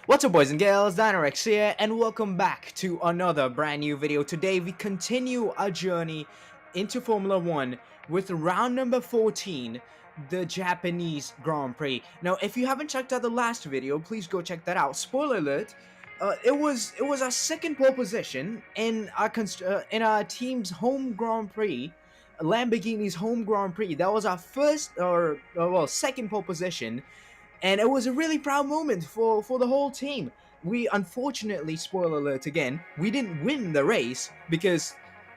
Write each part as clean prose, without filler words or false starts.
What's up, boys and girls, Dynarex here, and welcome back to another brand new video. Today we continue our journey into Formula 1 with round number 14, the Japanese Grand Prix. Now, if you haven't checked out the last video, please go check that out. Spoiler alert, it was our second pole position in our team's home Grand Prix, Lamborghini's home Grand Prix. That was our first, second pole position, and it was a really proud moment for the whole team. We unfortunately, spoiler alert again, we didn't win the race because,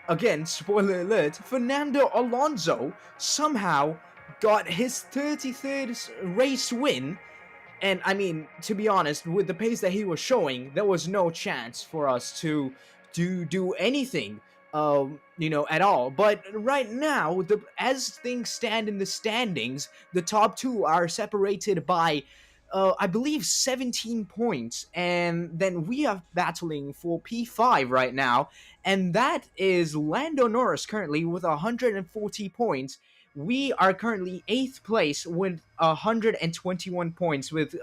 again, spoiler alert, Fernando Alonso somehow got his 33rd race win. And I mean, to be honest, with the pace that he was showing, there was no chance for us to do anything, at all. But right now, as things stand in the standings, the top two are separated by, I believe, 17 points, and then we are battling for P5 right now, and that is Lando Norris currently with 140 points. We are currently 8th place with 121 points, with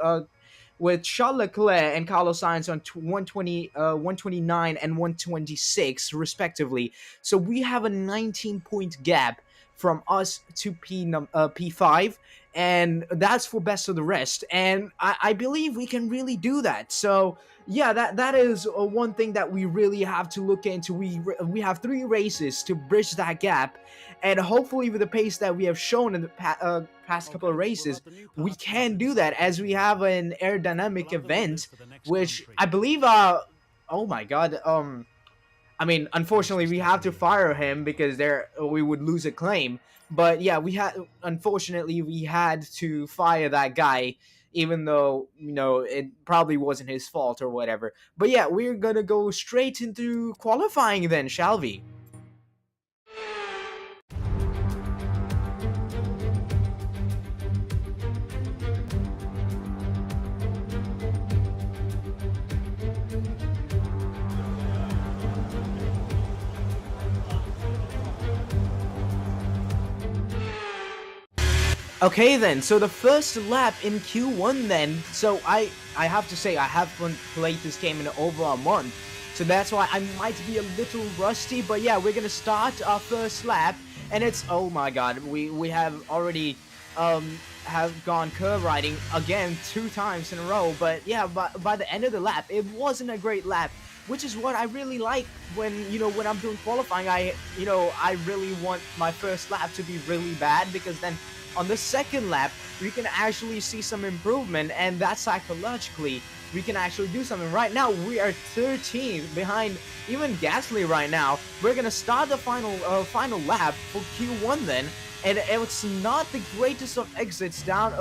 Charles Leclerc and Carlos Sainz on 129 and 126 respectively. So we have a 19-point gap from us to P5, and that's for best of the rest. And I believe we can really do that. So yeah, that is one thing that we really have to look into. We have 3 races to bridge that gap, and hopefully with the pace that we have shown in the past couple of races, we can do that, as we have an aerodynamic event, which I believe oh my god, I mean, unfortunately we have to fire him because there we would lose a claim. But yeah, unfortunately we had to fire that guy, even though it probably wasn't his fault or whatever. But yeah, we're gonna go straight into qualifying then, shall we? Okay then, so the first lap in Q1 then. So I have to say, I haven't played this game in over a month, so that's why I might be a little rusty. But yeah, we're gonna start our first lap, and it's, oh my god, we have already have gone curve riding again 2 times in a row. But yeah, by the end of the lap, it wasn't a great lap, which is what I really like when when I'm doing qualifying. I really want my first lap to be really bad, because then on the second lap we can actually see some improvement, and that psychologically we can actually do something. Right now we are 13 behind even Gasly. Right now we're gonna start the final lap for Q1 then, and it's not the greatest of exits down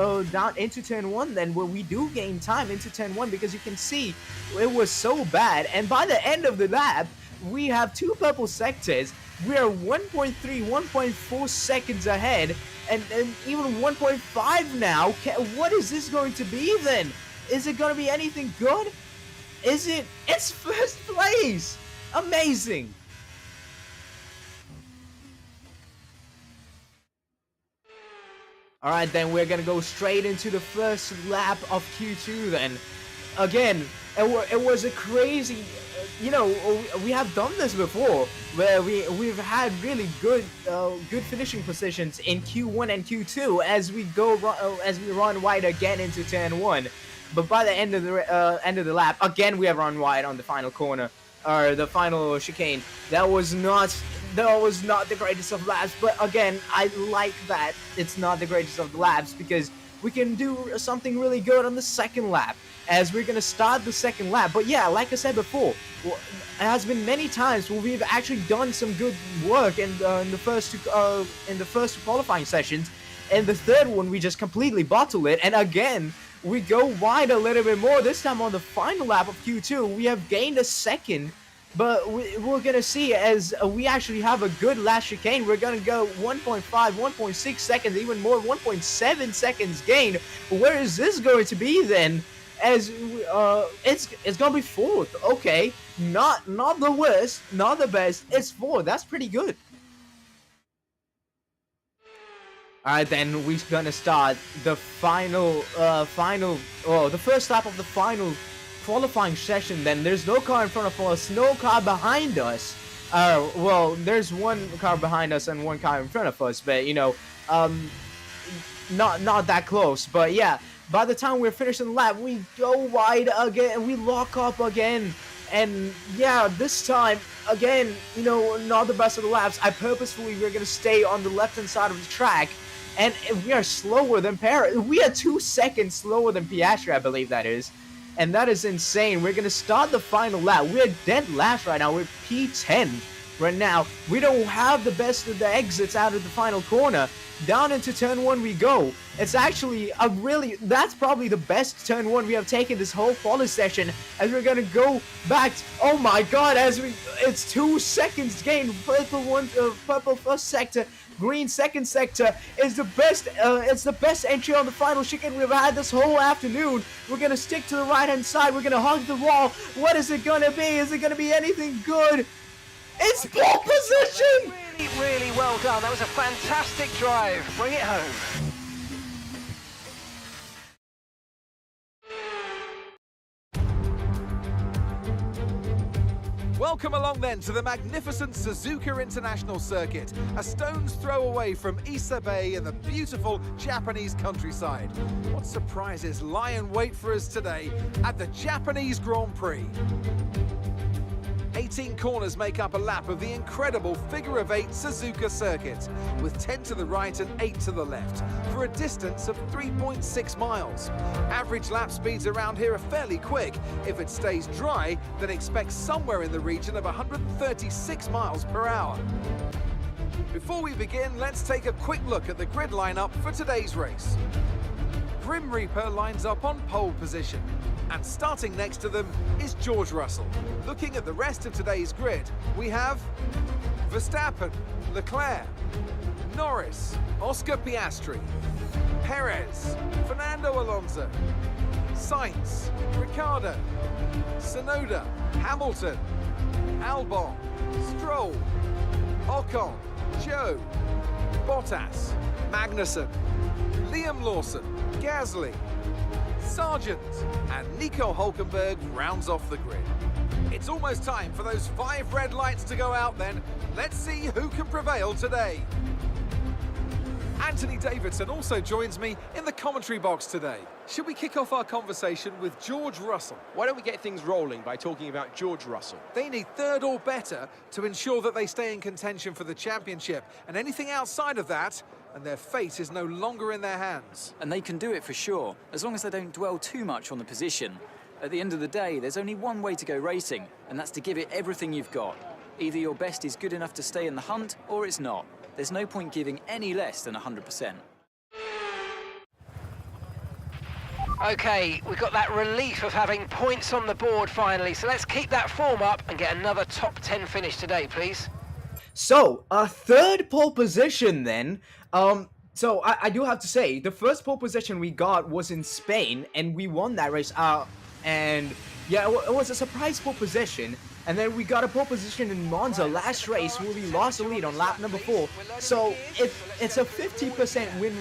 into turn 1 then, where we do gain time into turn 1, because you can see it was so bad. And by the end of the lap we have 2 purple sectors. We are 1.3, 1.4 seconds ahead, and even 1.5 now. What is this going to be then? Is it going to be anything good? Is it? It's first place! Amazing! Alright, then we're gonna go straight into the first lap of Q2 then. Again, it was a crazy, we have done this before, where we've had really good finishing positions in Q1 and Q2 as we run wide again into turn 1. But by the end of the lap, again we have run wide on the final corner, or the final chicane. That was not the greatest of laps, but again, I like that it's not the greatest of the laps, because we can do something really good on the second lap, as we're gonna start the second lap. But yeah, like I said before, it has been many times where we've actually done some good work in the first two qualifying sessions, and the third one we just completely bottle it, and again we go wide a little bit more. This time on the final lap of Q2 we have gained a second, but we're gonna see, as we actually have a good last chicane. We're gonna go 1.5, 1.6 seconds, even more, 1.7 seconds gain. Where is this going to be then? As it's gonna be 4th. Okay, not the worst, not the best. It's 4th. That's pretty good. Alright, then we're gonna start the the first lap of the final qualifying session, then there's no car in front of us, no car behind us. Well, there's one car behind us and one car in front of us, but you know, not that close. But yeah, by the time we're finishing the lap, we go wide again, we lock up again. And yeah, this time, again, you know, not the best of the laps. I purposefully, we're going to stay on the left-hand side of the track. And we are slower than Paris. We are 2 seconds slower than Piastri, I believe that is. And that is insane. We're going to start the final lap. We're dead last right now. We're P10 right now. We don't have the best of the exits out of the final corner. Down into turn 1 we go. It's actually that's probably the best turn 1 we have taken this whole quali session, as we're gonna go back. Oh my god, it's 2 seconds gain. Purple first sector, green second sector is the best. It's the best entry on the final chicane we've had this whole afternoon. We're gonna stick to the right hand side. We're gonna hug the wall. What is it gonna be? Is it gonna be anything good? It's pole position! Really well done. That was a fantastic drive. Bring it home. Welcome along then to the magnificent Suzuka International Circuit, a stone's throw away from Issa Bay in the beautiful Japanese countryside. What surprises lie in wait for us today at the Japanese Grand Prix? 18 corners make up a lap of the incredible figure-of-8 Suzuka circuit, with 10 to the right and 8 to the left, for a distance of 3.6 miles. Average lap speeds around here are fairly quick. If it stays dry, then expect somewhere in the region of 136 miles per hour. Before we begin, let's take a quick look at the grid lineup for today's race. Grim Reaper lines up on pole position, and starting next to them is George Russell. Looking at the rest of today's grid, we have Verstappen, Leclerc, Norris, Oscar Piastri, Perez, Fernando Alonso, Sainz, Ricciardo, Tsunoda, Hamilton, Albon, Stroll, Ocon, Joe, Bottas, Magnussen, Liam Lawson, Gasly, Sargent, and Nico Hulkenberg rounds off the grid. It's almost time for those 5 red lights to go out then. Let's see who can prevail today. Anthony Davidson also joins me in the commentary box today. Should we kick off our conversation with George Russell? Why don't we get things rolling by talking about George Russell? They need 3rd or better to ensure that they stay in contention for the championship, and anything outside of that, and their fate is no longer in their hands. And they can do it for sure, as long as they don't dwell too much on the position. At the end of the day, there's only one way to go racing, and that's to give it everything you've got. Either your best is good enough to stay in the hunt, or it's not. There's no point giving any less than 100%. Okay, we've got that relief of having points on the board finally, so let's keep that form up and get another top 10 finish today, please. So, a 3rd pole position then. So I do have to say, the first pole position we got was in Spain, and we won that race. And yeah, it was a surprise pole position. And then we got a pole position in Monza last race, where we lost the lead on lap number 4. So it's a 50% win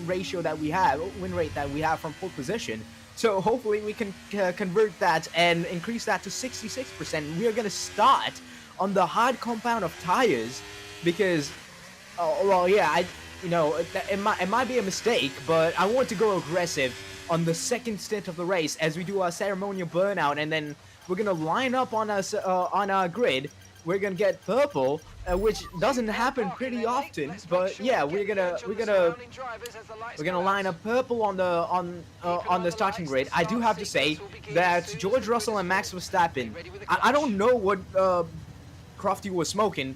rate that we have from pole position. So hopefully we can convert that and increase that to 66%. We are gonna start on the hard compound of tires, because well, yeah, it might be a mistake, but I want to go aggressive on the second stint of the race as we do our ceremonial burnout, and then we're gonna line up on us on our grid. We're gonna get purple, which doesn't happen pretty often, but yeah, we're gonna line up purple on the starting grid. I do have to say that George Russell and Max Verstappen, I don't know what Crofty was smoking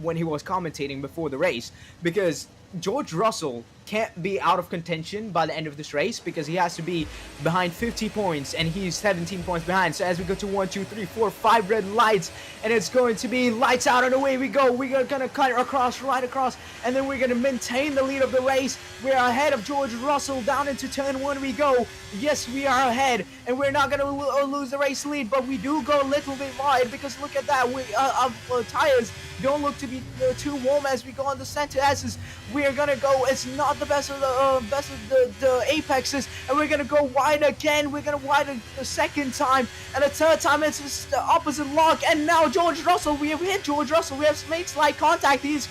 when he was commentating before the race, because George Russell can't be out of contention by the end of this race, because he has to be behind 50 points and he's 17 points behind. So as we go to 1, 2, 3, 4, 5 red lights, and it's going to be lights out and away we go. We're gonna cut across, right across, and then we're gonna maintain the lead of the race. We're ahead of George Russell. Down into turn 1 we go. Yes, we are ahead, and we're not gonna lose the race lead, but we do go a little bit wide, because look at that. Our tires don't look to be too warm as we go on the center S's. We are gonna go. It's not not the best of the apexes, and we're gonna go wide again. We're gonna wide the second time, and the third time it's just the opposite lock. And now George Russell, we have hit George Russell. We have made slight contact. He's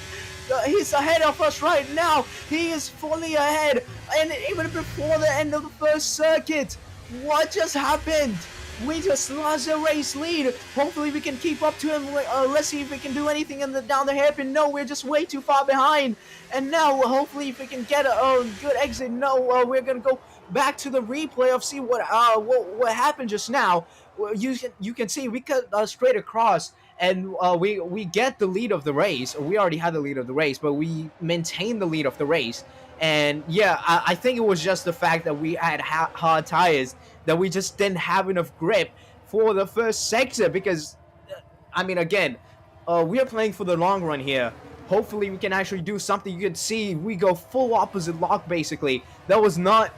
ahead of us right now. He is fully ahead, and even before the end of the first circuit. What just happened? We just lost the race lead. Hopefully we can keep up to him. Let's see if we can do anything down the hairpin. No, we're just way too far behind. And now hopefully if we can get a good exit. No, we're gonna go back to the replay of see what happened just now. You can see we cut straight across, and we get the lead of the race. We already had the lead of the race, but we maintained the lead of the race. And yeah, I think it was just the fact that we had hard tires, that we just didn't have enough grip for the first sector. Because I mean, again, we are playing for the long run here. Hopefully we can actually do something. You can see we go full opposite lock basically. That was not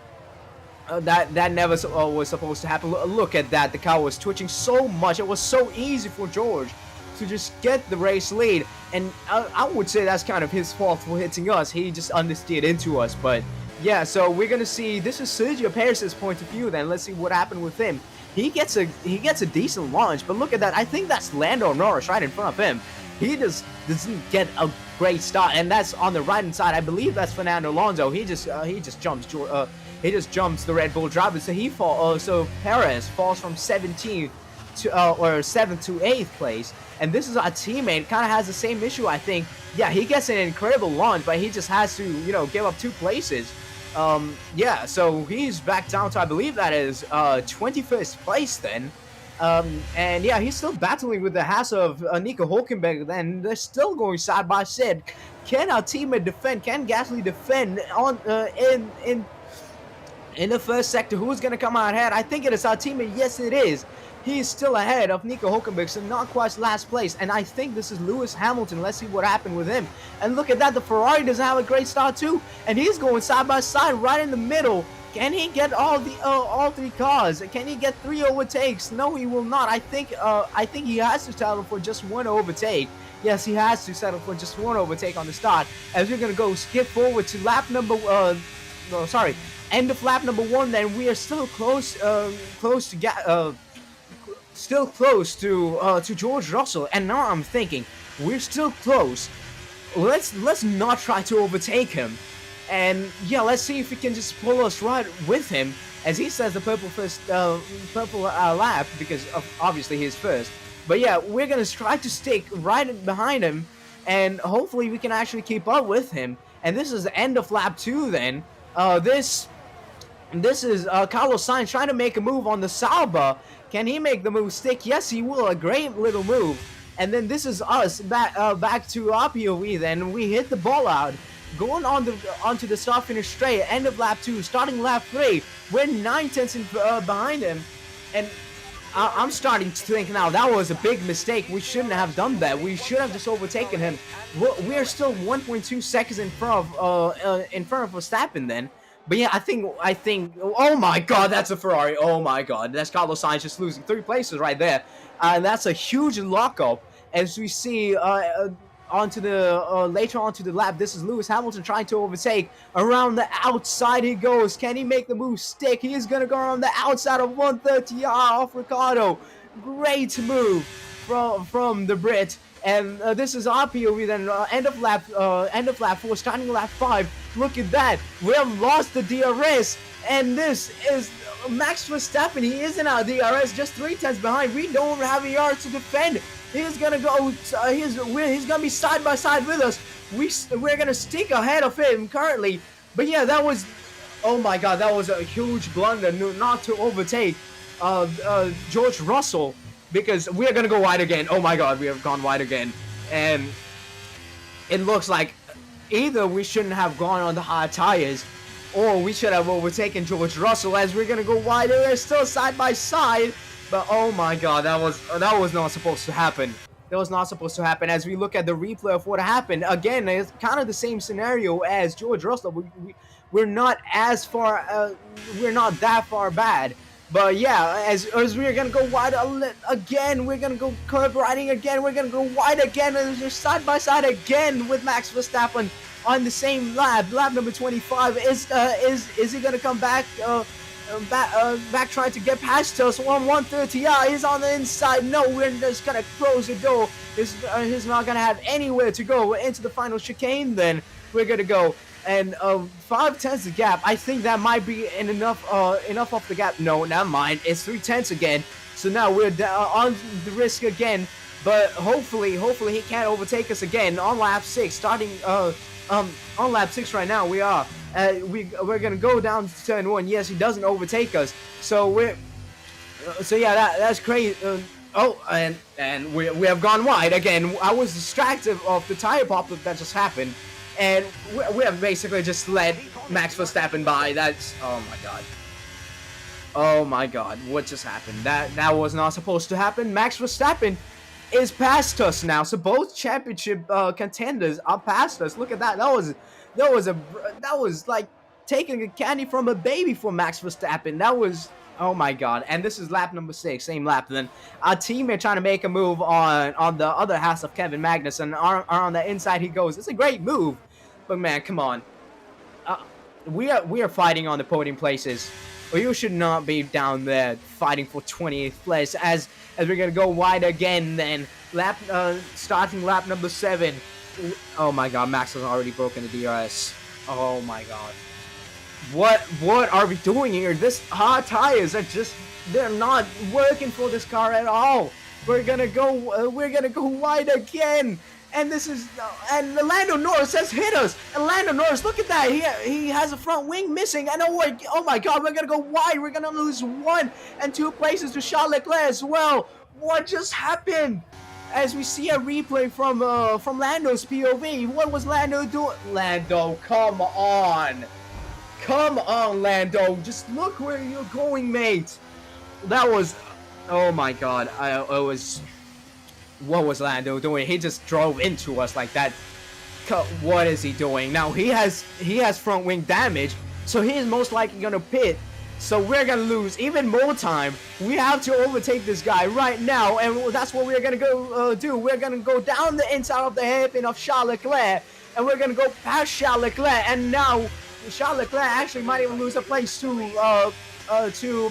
that never was supposed to happen. Look at that, the car was twitching so much. It was so easy for George to just get the race lead, and I would say that's kind of his fault for hitting us. He just understeered into us. But yeah, so we're gonna see, this is Sergio Perez's point of view. Then let's see what happened with him. He gets a decent launch, but look at that. I think that's Lando Norris right in front of him. He just doesn't get a great start, and that's on the right hand side. I believe that's Fernando Alonso. He just jumps the Red Bull driver. So so Perez falls from 17th to or 7th to 8th place. And this is our teammate, kind of has the same issue, I think. Yeah, he gets an incredible launch, but he just has to, give up 2 places. Yeah, so he's back down to, I believe that is 21st place then. And yeah, he's still battling with the hassle of Nico Hülkenberg. Then they're still going side by side. Can our teammate defend? Can Gasly defend on in the first sector? Who's going to come out ahead? I think it is our teammate. Yes, it is. He is still ahead of Nico Hülkenberg, so not quite last place. And I think this is Lewis Hamilton. Let's see what happened with him. And look at that, the Ferrari doesn't have a great start too. And he's going side by side right in the middle. Can he get all 3 cars? Can he get 3 overtakes? No, he will not. I think he has to settle for just 1 overtake. Yes, he has to settle for just 1 overtake on the start. As we're gonna go skip forward to lap number end of lap number 1. Then we are still close to George Russell. And now I'm thinking, we're still close. Let's not try to overtake him. And yeah, let's see if we can just pull us right with him, as he says the purple lap, because obviously he's first. But yeah, we're gonna try to stick right behind him, and hopefully we can actually keep up with him. And this is the end of lap 2 then. This is Carlos Sainz trying to make a move on the Sauber. Can he make the move stick? Yes, he will. A great little move. And then this is us back to our POV. Then we hit the ball out, going onto the start finish straight. End of lap 2, starting lap 3. We're 9 tenths behind him, and I'm starting to think now that was a big mistake. We shouldn't have done that. We should have just overtaken him. We're still 1.2 seconds in front of Verstappen then. But yeah, I think. Oh my God, that's a Ferrari. Oh my God, that's Carlos Sainz just losing 3 places right there. That's a huge lockup. As we see later onto the lap, this is Lewis Hamilton trying to overtake. Around the outside he goes. Can he make the move stick? He is gonna go around the outside of 130 off Ricciardo. Great move from the Brit. And this is our POV then, end of lap 4, starting lap 5. Look at that, we have lost the DRS, and this is Max Verstappen. He is in our DRS, just 3 tenths behind. We don't have a yard to defend. He's gonna go. He's gonna be side by side with us. We're gonna stick ahead of him currently. But yeah, that was. Oh my God, that was a huge blunder not to overtake George Russell, because we are gonna go wide again. Oh my God, we have gone wide again, and it looks like either we shouldn't have gone on the hard tires, or we should have overtaken George Russell, as we're gonna go wide. We're still side by side, but oh my God, that was not supposed to happen. That was not supposed to happen. As we look at the replay of what happened, again, it's kind of the same scenario as George Russell. We're not as far. We're not that far bad. But yeah, as we're gonna go wide again, we're gonna go curb riding again, we're gonna go wide again, and just side by side again with Max Verstappen on the same lap number 25. Is he gonna come back? Back trying to get past us on 130. Yeah, he's on the inside. No, we're just gonna close the door. He's not gonna have anywhere to go into the final chicane. Then we're gonna go and 5/10 the gap. I think that might be enough of the gap. No, never mind. It's 3/10 again. So now we're on the risk again. But hopefully he can't overtake us again on lap 6. Starting on lap 6 right now. We are. We're gonna go down to turn 1. Yes, he doesn't overtake us. So yeah, that's crazy. And we have gone wide again. I was distracted of the tire pop that just happened, and we have basically just let Max Verstappen by. That's oh my god, what just happened? That was not supposed to happen. Max Verstappen is past us now. So both championship contenders are past us. Look at that. That was like taking a candy from a baby for Max Verstappen. That was, oh my god. And this is lap number 6, same lap. Then our teammate trying to make a move on the other half of Kevin Magnussen. On the inside he goes. It's a great move, but man, come on. We are fighting on the podium places. Well, you should not be down there fighting for 28th place as we're gonna go wide again. Then starting lap number 7. Oh my god, Max has already broken the DRS. Oh my god. What are we doing here? This hard tires are they're not working for this car at all. We're gonna go wide again. And and Lando Norris has hit us. And Lando Norris, look at that. He has a front wing missing. And oh my god, we're gonna go wide. We're gonna lose 1 and 2 places to Charles Leclerc as well. What just happened? As we see a replay from Lando's POV, what was Lando doing? Lando, come on, Lando, just look where you're going, mate. That was, oh my god, what was Lando doing? He just drove into us like that. What is he doing now? He has front wing damage, so he is most likely gonna pit. So we're gonna lose even more time. We have to overtake this guy right now, and that's what we're gonna go do. We're gonna go down the inside of the hairpin of Charles Leclerc, and we're gonna go past Charles Leclerc. And now Charles Leclerc actually might even lose a place to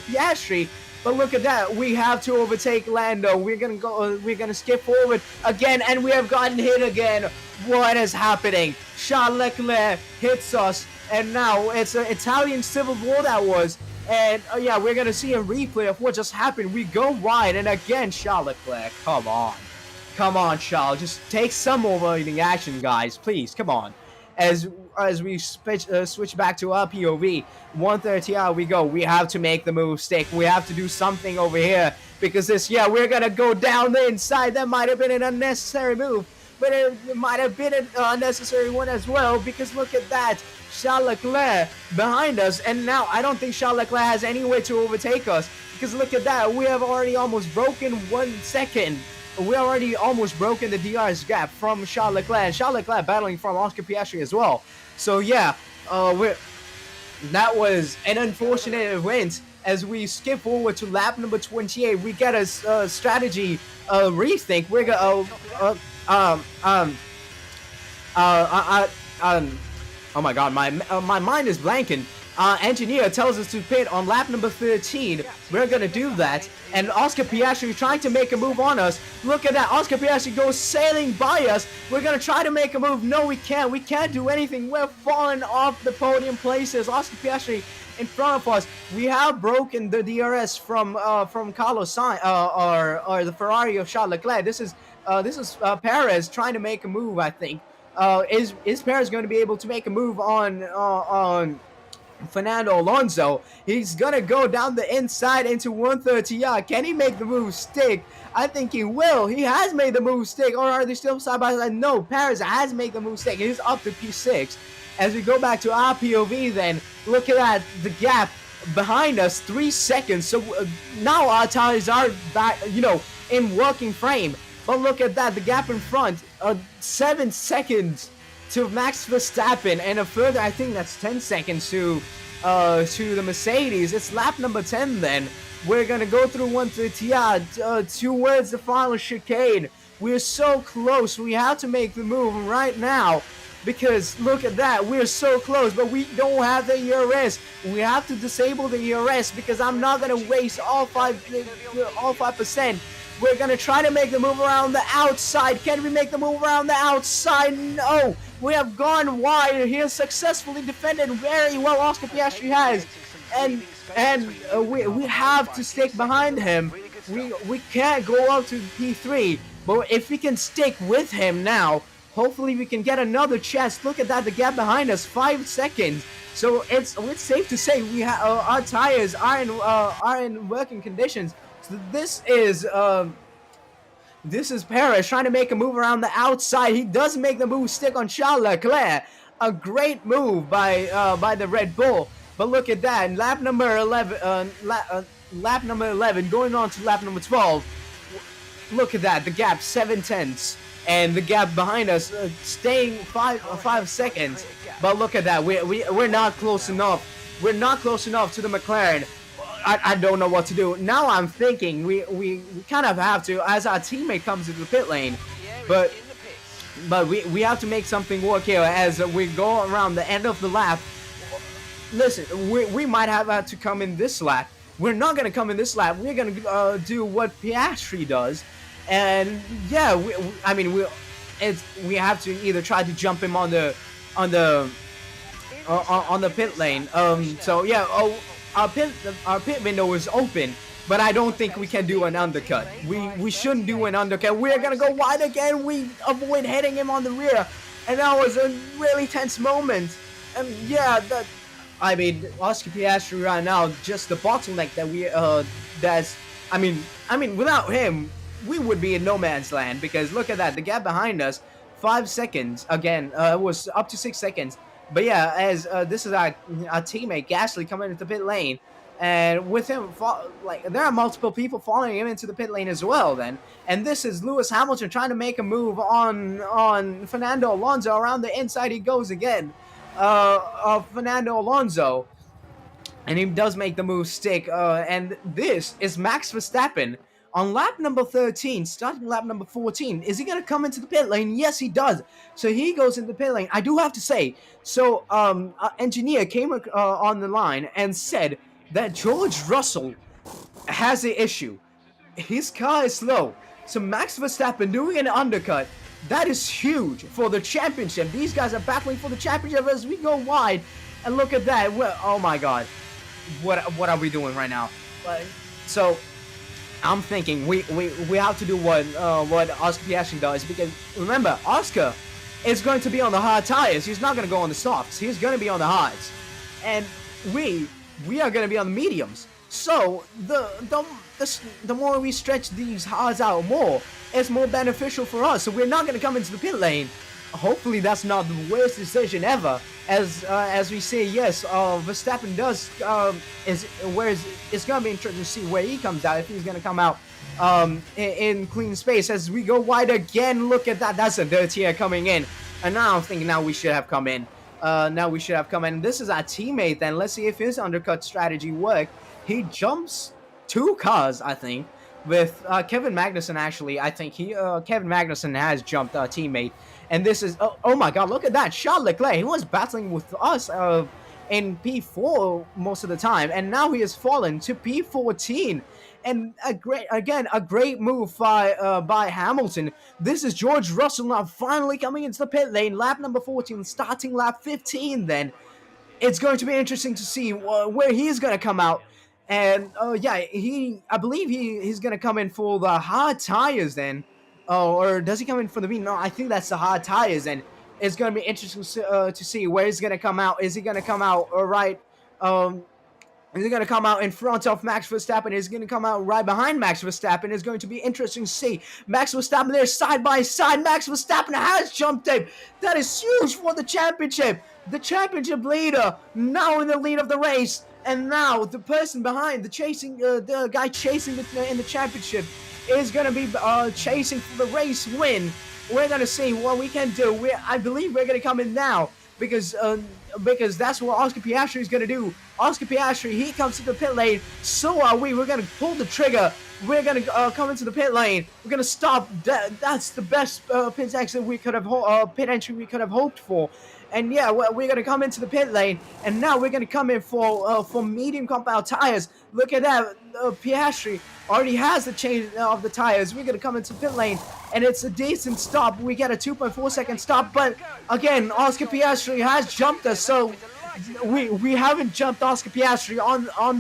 Piastri. But look at that. We have to overtake Lando. We're gonna skip forward again, and we have gotten hit again. What is happening? Charles Leclerc hits us, and now it's an Italian civil war that was. And yeah, we're gonna see a replay of what just happened. We go wide, and again, Charles Leclerc. Come on, Charles. Just take some overriding action, guys. Please, come on. As we switch back to our POV, 130 out we go. We have to make the move stick. We have to do something over here because we're gonna go down the inside. That might have been an unnecessary move, but it might have been an unnecessary one as well because look at that. Charles Leclerc behind us, and now I don't think Charles Leclerc has any way to overtake us because look at that. We have already almost broken 1 second. We already almost broken the DRS gap from Charles Leclerc, and Charles Leclerc battling from Oscar Piastri as well. So yeah, that was an unfortunate event. As we skip forward to lap number 28, we get a strategy rethink. We're oh my god, my mind is blanking. Engineer tells us to pit on lap number 13. We're gonna do that, and Oscar Piastri trying to make a move on us. Look at that, Oscar Piastri goes sailing by us. We're gonna try to make a move. No, we can't do anything. We're falling off the podium places. Oscar Piastri in front of us. We have broken the DRS from Carlos Sainz, or the Ferrari of Charles Leclerc. This is Perez trying to make a move, I think. Is Perez going to be able to make a move on Fernando Alonso? He's gonna go down the inside into 130 yard. Can he make the move stick? I think he will. He has made the move stick. Or are they still side by side? No, Perez has made the move stick. He's up to P6. As we go back to our POV, then look at that, the gap behind us, 3 seconds. So now our tires are back, in working frame. But look at that, the gap in front, 7 seconds to Max Verstappen, and a further, I think that's 10 seconds to the Mercedes. It's lap number 10 then. We're gonna go through 130 towards the final chicane. We're so close. We have to make the move right now. because look at that, we're so close, but we don't have the ERS. We have to disable the ERS because I'm not gonna waste all 5%. We're gonna try to make the move around the outside. Can we make the move around the outside? No, we have gone wide. He has successfully defended very well. Oscar Piastri has, and we have to stick behind him. We can't go up to P3, but if we can stick with him now, hopefully we can get another chance. Look at that, the gap behind us, 5 seconds. So it's safe to say we our tires are in working conditions. So this is Perez trying to make a move around the outside. He does make the move stick on Charles Leclerc. A great move by the Red Bull. But look at that, lap number 11, lap number 11 going on to lap number 12. Look at that, the gap 7/10, and the gap behind us staying 5 seconds. But look at that, we're not close enough. We're not close enough to the McLaren. I don't know what to do. Now I'm thinking we kind of have to, as our teammate comes into the pit lane, but we have to make something work here as we go around the end of the lap. Listen, we might have to come in this lap. We're not gonna come in this lap. We're gonna do what Piastri does, and yeah, we have to either try to jump him on the pit lane. So yeah, our pit window is open, but I don't think we can do an undercut. We shouldn't do an undercut. We're gonna go wide again. We avoid hitting him on the rear, and that was a really tense moment. And yeah, Oscar Piastri right now, just the bottleneck that without him, we would be in no man's land, because look at that, the gap behind us, 5 seconds, again, it was up to 6 seconds. But yeah, as this is our teammate Gasly coming into the pit lane, and with him, there are multiple people following him into the pit lane as well then, and this is Lewis Hamilton trying to make a move on Fernando Alonso. Around the inside he goes again, of Fernando Alonso, and he does make the move stick, and this is Max Verstappen on lap number 13, starting lap number 14. Is he going to come into the pit lane? Yes, he does. So he goes into the pit lane. I do have to say, so engineer came on the line and said that George Russell has an issue. His car is slow. So Max Verstappen doing an undercut, that is huge for the championship. These guys are battling for the championship as we go wide. And look at that. Oh my God. What are we doing right now? So I'm thinking we have to do what Oscar Piastri does, because remember, Oscar is going to be on the hard tires. He's not going to go on the softs. He's going to be on the hards, and we are going to be on the mediums. So the more we stretch these hards out more, it's more beneficial for us. So we're not going to come into the pit lane. Hopefully that's not the worst decision ever. As we say, yes, Verstappen does it's gonna be interesting to see where he comes out, if he's gonna come out in clean space. As we go wide again, look at that, that's a dirty air coming in, and now I'm thinking we should have come in. This is our teammate then. Let's see if his undercut strategy worked. He jumps 2 cars, I think, with Kevin Magnussen. Actually, I think Kevin Magnussen has jumped our teammate. And this is, oh my God, look at that. Charles Leclerc, he was battling with us in P4 most of the time, and now he has fallen to P14. And a great move by Hamilton. This is George Russell now finally coming into the pit lane, lap number 14, starting lap 15 then. It's going to be interesting to see where he's going to come out. And yeah, I believe he's going to come in for the hard tires then. Or does he come in for the medium? No, I think that's the hard tires, and it's going to be interesting to see where he's going to come out. Is he going to come out right? Is he going to come out in front of Max Verstappen? Is he going to come out right behind Max Verstappen? It's going to be interesting to see. Max Verstappen there side by side. Max Verstappen has jumped him. That is huge for the championship. The championship leader now in the lead of the race, and now the person behind the guy chasing in the championship is going to be chasing for the race win. We're going to see what we can do. I believe we're going to come in now, because that's what Oscar Piastri is going to do. Oscar Piastri, he comes to the pit lane. So are we. We're going to pull the trigger we're gonna come into the pit lane. We're gonna stop. That's the best pit exit we could have pit entry we could have hoped for. And yeah, we're gonna come into the pit lane, and now we're gonna come in for medium compound tires. Look at that, Piastri already has the change of the tires. We're gonna come into pit lane, and it's a decent stop. We get a 2.4 second stop, but again, Oscar Piastri has jumped us, so we haven't jumped Oscar Piastri on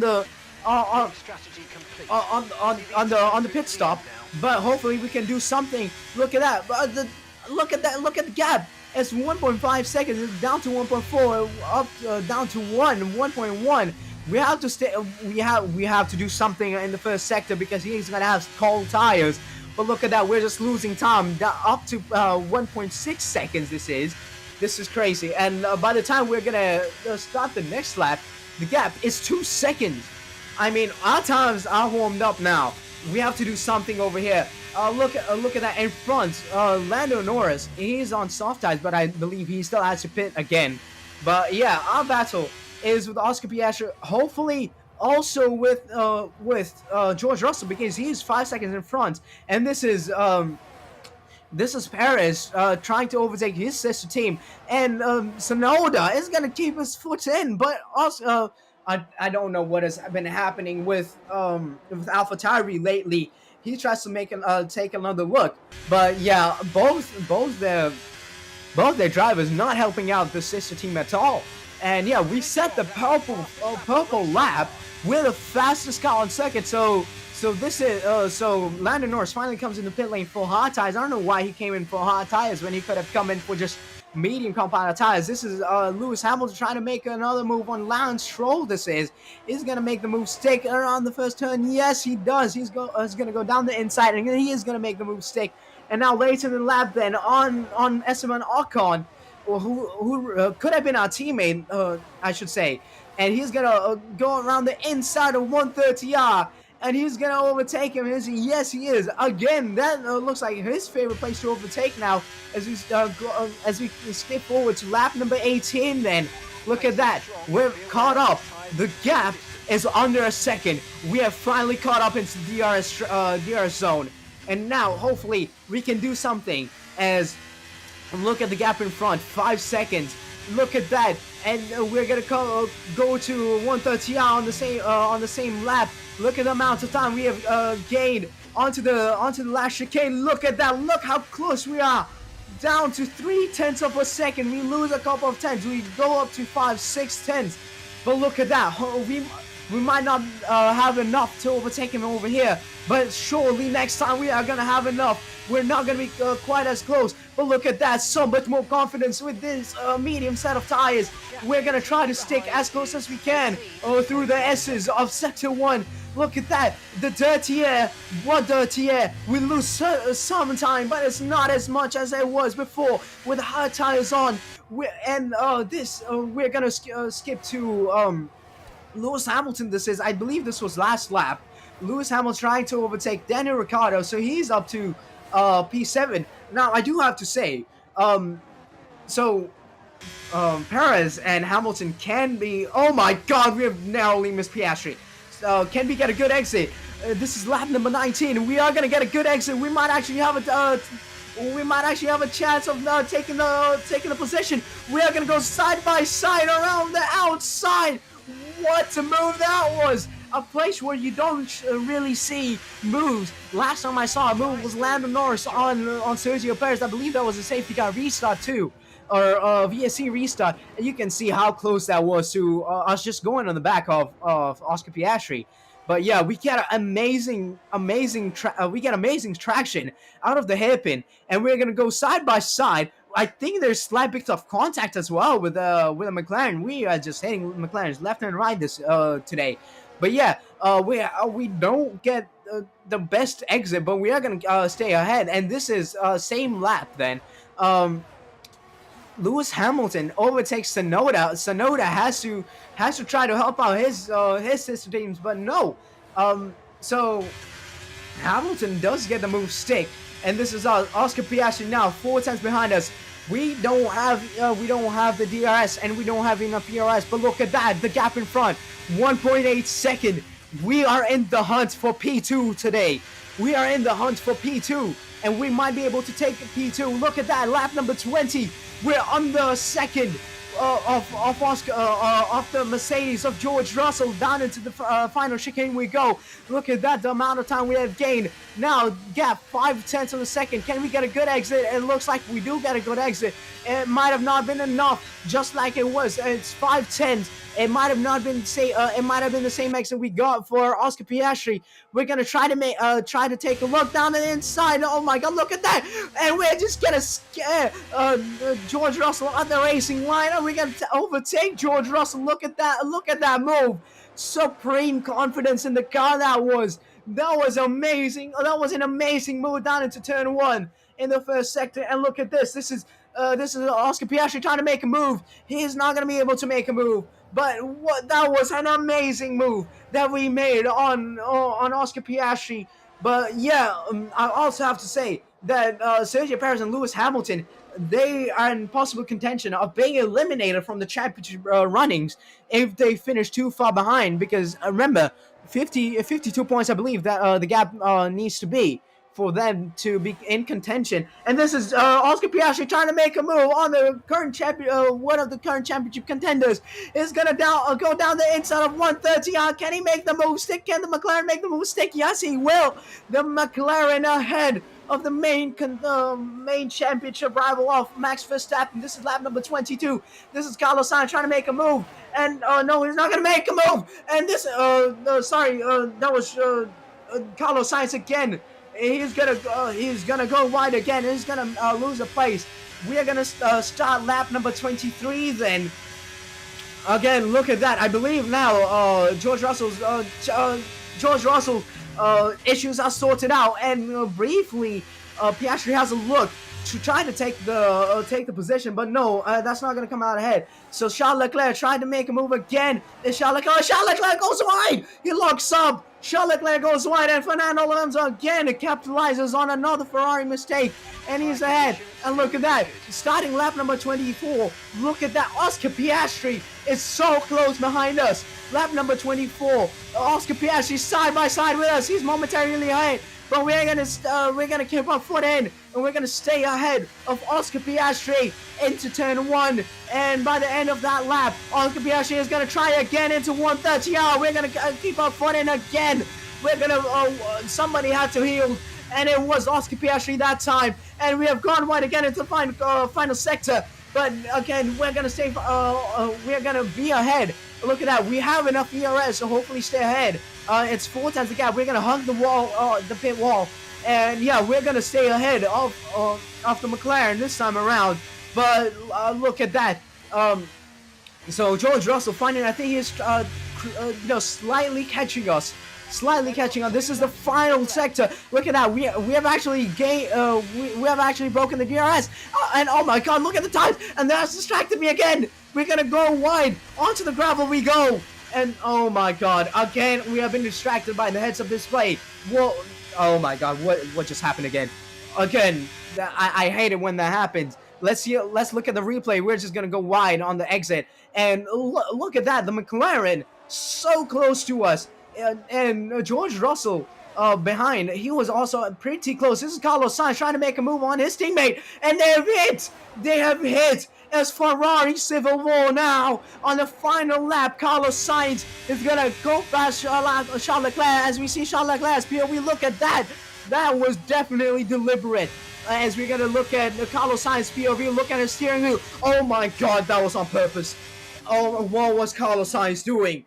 the pit stop, but hopefully we can do something. Look at that, look at the gap. It's 1.5 seconds. It's down to 1.4, up down to 1.1. We have to stay. We have to do something in the first sector because he's gonna have cold tires. But look at that. We're just losing time. Up to 1.6 seconds. This is crazy. And by the time we're gonna start the next lap, the gap is 2 seconds. I mean, our times are warmed up now. We have to do something over here. Look at that in front. Lando Norris, he's on soft tires, but I believe he still has to pit again. But yeah, our battle is with Oscar Piastri. Hopefully, also with George Russell, because he's 5 seconds in front. And this is Perez trying to overtake his sister team, and Tsunoda is gonna keep his foot in, but also I don't know what has been happening with AlphaTauri lately. He tries to make take another look, but yeah, both their drivers not helping out the sister team at all. And yeah, we set the purple lap. We're the fastest car on circuit, so this is so Lando Norris finally comes in the pit lane for hard tires. I don't know why he came in for hard tires when he could have come in for just medium compound tires. This is Lewis Hamilton trying to make another move on Lance Stroll. He's gonna make the move stick around the first turn. Yes, he does. He's gonna go down the inside, and he is gonna make the move stick. And now later in the lap, then on Esteban Ocon, who could have been our teammate, I should say, and he's gonna go around the inside of 130R. And he's gonna overtake him. Yes, he is. Again, that looks like his favorite place to overtake now. As we skip forward to lap number 18. Then look at that. We're caught up. The gap is under a second. We have finally caught up into the DRS zone. And now, hopefully, we can do something. As look at the gap in front. 5 seconds. Look at that. And we're gonna go to 130R on the same lap. Look at the amount of time we have gained onto the last chicane. Look at that. Look how close we are. Down to 0.3 of a second. We lose a couple of tenths. We go up to 5, 6 tenths. But look at that. We might not have enough to overtake him over here. But surely next time we are gonna have enough. We're not gonna be quite as close. But look at that. So much more confidence with this medium set of tires. We're gonna try to stick as close as we can through the S's of Sector 1. Look at that, the dirty air. What dirty air? We lose some time, but it's not as much as it was before with hard tires on. We're gonna skip to Lewis Hamilton. I believe this was last lap. Lewis Hamilton trying to overtake Daniel Ricciardo, so he's up to P7. Now I do have to say, Perez and Hamilton can be. Oh my God, we have narrowly missed Piastri. Can we get a good exit? This is lap number 19. We are gonna get a good exit. We might actually have a chance of taking the position. We are gonna go side by side around the outside. What a move that was! A place where you don't really see moves. Last time I saw a move was Lando Norris on Sergio Perez. I believe that was a safety car restart too, or VSC restart. And you can see how close that was to us just going on the back of Oscar Piastri. But yeah, we get amazing traction out of the hairpin, and we're gonna go side by side. I think there's slight bits of contact as well with a McLaren. We are just hitting McLaren's left and right today. But yeah, we don't get the best exit, but we are gonna stay ahead. And this is same lap then. Lewis Hamilton overtakes Tsunoda. Tsunoda has to try to help out his sister teams, but no. So Hamilton does get the move stick, and this is Oscar Piastri now 4 tenths behind us. We don't have the DRS, and we don't have enough PRS. But look at that, the gap in front, 1.8 second. we are in the hunt for P2 today. We are in the hunt for P2, and we might be able to take P2. Look at that, lap number 20. We're under second of the Mercedes of George Russell. Down into the final chicane we go. Look at that, the amount of time we have gained. Now, gap 5/10 of a second. Can we get a good exit? It looks like we do get a good exit. It might have not been enough, just like it was. It's 5/10. It might have not been it might have been the same exit we got for Oscar Piastri. We're gonna try to take a look down the inside. Oh my God, look at that! And we're just gonna scare George Russell on the racing line. Are we gonna overtake George Russell? Look at that! Look at that move! Supreme confidence in the car that was. That was amazing. That was an amazing move down into turn 1 in the first sector. And look at this. This is Oscar Piastri trying to make a move. He's not gonna be able to make a move. But that was an amazing move that we made on Oscar Piastri. But yeah, I also have to say that Sergio Perez and Lewis Hamilton, they are in possible contention of being eliminated from the championship runnings if they finish too far behind. Because remember, 52 points, I believe, that the gap needs to be for them to be in contention. And this is Oscar Piastri trying to make a move on the current champion, one of the current championship contenders. Is gonna go down the inside of 130. Can he make the move stick? Can the McLaren make the move stick? Yes, he will. The McLaren ahead of the main championship rival of Max Verstappen. This is lap number 22. This is Carlos Sainz trying to make a move. And no, he's not gonna make a move. And this, that was Carlos Sainz again. He's gonna go wide again. He's gonna lose a place. We are gonna start lap number 23 then. Again, look at that. I believe now George Russell's issues are sorted out, and briefly Piastri has a look to try to take the position, but no, that's not going to come out ahead. So Charles Leclerc tried to make a move again. Charles Leclerc goes wide. He locks up. Charles Leclerc goes wide, and Fernando Alonso again capitalizes on another Ferrari mistake, and he's ahead. And look at that, starting lap number 24. Look at that, Oscar Piastri is so close behind us. Lap number 24, Oscar Piastri side by side with us. He's momentarily ahead, but we're gonna keep our foot in, and we're gonna stay ahead of Oscar Piastri into turn 1. And by the end of that lap, Oscar Piastri is gonna try again into 130. We're gonna keep our foot in again. We're gonna somebody had to yield, and it was Oscar Piastri that time. And we have gone wide again into the final sector. But again, we're gonna stay. We're gonna be ahead. Look at that. We have enough ERS to hopefully stay ahead. It's 4 times the gap. We're gonna hug the wall, the pit wall, and yeah, we're gonna stay ahead of the McLaren this time around. But look at that. So George Russell finding, I think he's slightly catching us. This is the final sector. Look at that. We have actually gained. We have actually broken the DRS. And oh my God, look at the times. And that's distracted me again. We're gonna go wide onto the gravel. We go. And oh my God, again we have been distracted by the heads-up display. Whoa! Oh my God, what just happened again? Again, I hate it when that happens. Let's look at the replay. We're just gonna go wide on the exit, and look at that. The McLaren so close to us, and George Russell behind. He was also pretty close. This is Carlos Sainz trying to make a move on his teammate, and they have hit. They have hit. As Ferrari Civil War now on the final lap. Carlos Sainz is gonna go past Charles Leclerc. As we see Charles Leclerc's POV, look at that. That was definitely deliberate. As we're gonna look at Carlos Sainz POV, look at his steering wheel. Oh my God, that was on purpose. Oh, what was Carlos Sainz doing?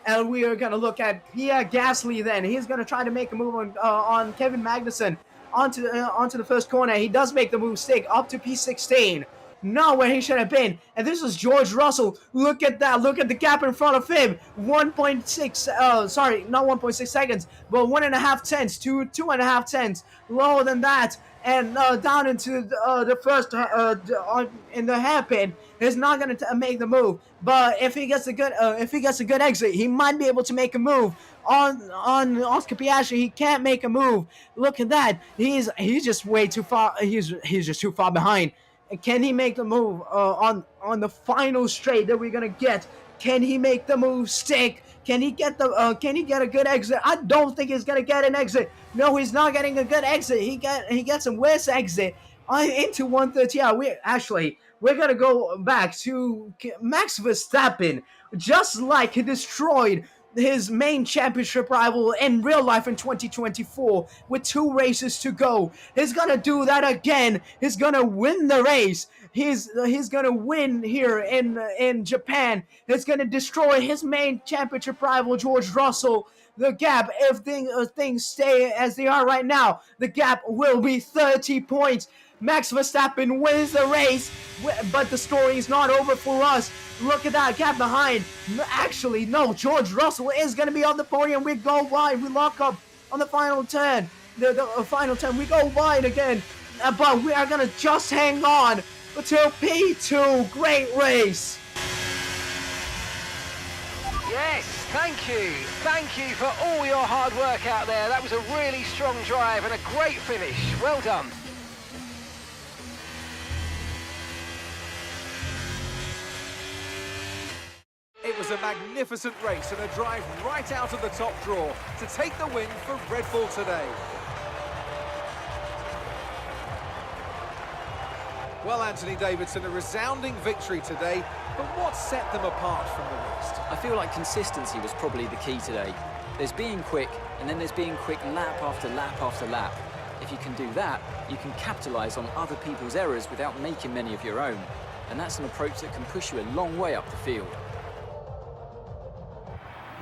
And we are gonna look at Pierre Gasly. Then he's gonna try to make a move on Kevin Magnussen. Onto the first corner. He does make the move stick up to P16. Not where he should have been. And this is George Russell. Look at that. Look at the gap in front of him. 1.6, sorry, not 1.6 seconds, but 1.5 tenths to 2.5 tenths. Lower than that. And down into the first, in the hairpin. He's not going to make the move. But if he gets a good exit, he might be able to make a move. On Oscar Piastri, he can't make a move. Look at that. He's just way too far. He's just too far behind. And can he make the move on the final straight that we're gonna get? Can he make the move stick? Can he get the? Can he get a good exit? I don't think he's gonna get an exit. No, he's not getting a good exit. He gets a worse exit into 130. Yeah, we're gonna go back to Max Verstappen, just like he destroyed his main championship rival in real life in 2024 with 2 races to go. He's gonna do that again. He's gonna win the race. He's gonna win here in Japan. He's gonna destroy his main championship rival George Russell. The gap, if things stay as they are right now, the gap will be 30 points. Max Verstappen wins the race, but the story is not over for us. Look at that gap behind. Actually, no, George Russell is going to be on the podium. We go wide. We lock up on the final turn. The final turn, we go wide again. But we are going to just hang on until P2. Great race. Yes, thank you. Thank you for all your hard work out there. That was a really strong drive and a great finish. Well done. It was a magnificent race and a drive right out of the top draw to take the win for Red Bull today. Well, Anthony Davidson, a resounding victory today, but what set them apart from the rest? I feel like consistency was probably the key today. There's being quick, and then there's being quick lap after lap after lap. If you can do that, you can capitalise on other people's errors without making many of your own. And that's an approach that can push you a long way up the field.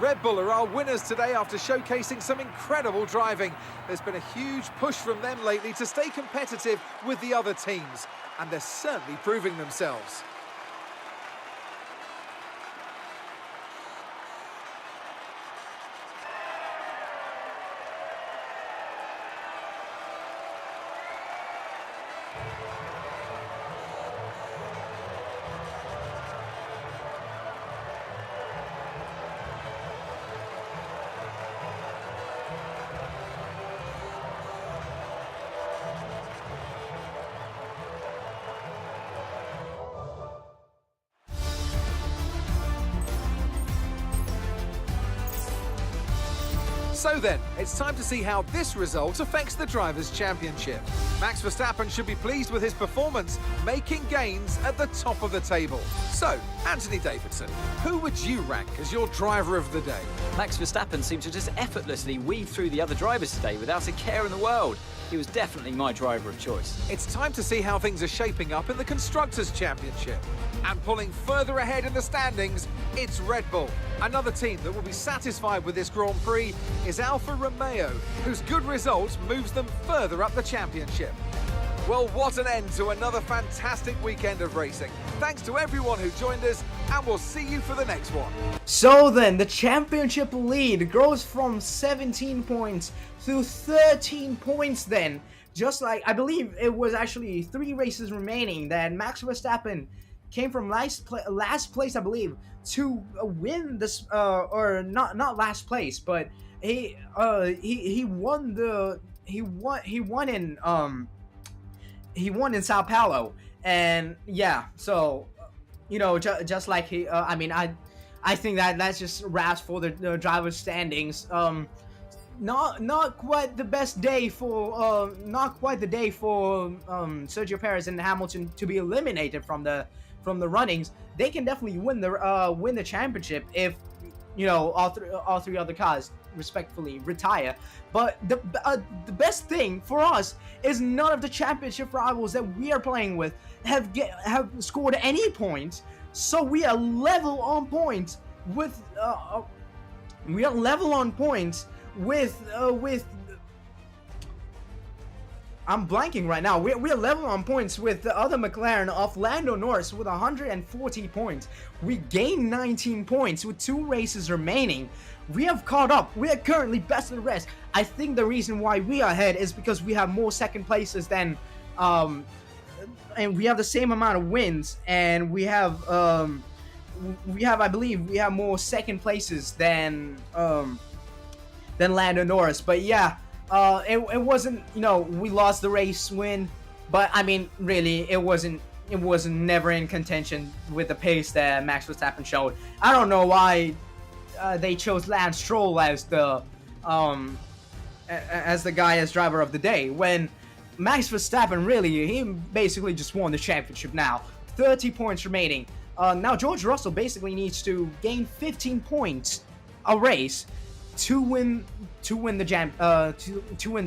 Red Bull are our winners today after showcasing some incredible driving. There's been a huge push from them lately to stay competitive with the other teams, and they're certainly proving themselves. So then, it's time to see how this result affects the Drivers' Championship. Max Verstappen should be pleased with his performance, making gains at the top of the table. So, Anthony Davidson, who would you rank as your driver of the day? Max Verstappen seemed to just effortlessly weave through the other drivers today without a care in the world. He was definitely my driver of choice. It's time to see how things are shaping up in the Constructors' Championship. And pulling further ahead in the standings, it's Red Bull. Another team that will be satisfied with this Grand Prix is Alfa Romeo, whose good result moves them further up the championship. Well, what an end to another fantastic weekend of racing. Thanks to everyone who joined us, and we'll see you for the next one. So then, the championship lead grows from 17 points to 13 points then. Just like, I believe it was actually 3 races remaining that Max Verstappen came from last place, I believe, to win this, or not last place, but he won in Sao Paulo. And yeah, so you know, just like he, I mean, I think that's just wraps for the driver's standings. Not quite the best day for not quite the day for Sergio Perez and Hamilton to be eliminated from the runnings. They can definitely win the championship if, you know, all three other cars respectfully retire. But the best thing for us is none of the championship rivals that we are playing with have scored any points, so we are level on points with I'm blanking right now. We're level on points with the other McLaren of Lando Norris with 140 points. We gained 19 points with 2 races remaining. We have caught up. We are currently best of the rest. I think the reason why we are ahead is because we have more second places than, and we have the same amount of wins, and we have, I believe, we have more second places than Lando Norris. But yeah. It wasn't, you know, we lost the race win, but I mean, really, it wasn't never in contention with the pace that Max Verstappen showed. I don't know why they chose Lance Stroll as the guy as driver of the day, when Max Verstappen really, he basically just won the championship now. 30 points remaining. Now George Russell basically needs to gain 15 points a race to win the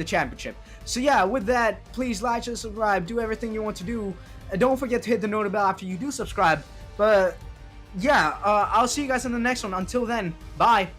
championship. So yeah, with that, please like and subscribe, do everything you want to do. Don't forget to hit the notification bell after you do subscribe. But yeah, I'll see you guys in the next one. Until then, bye.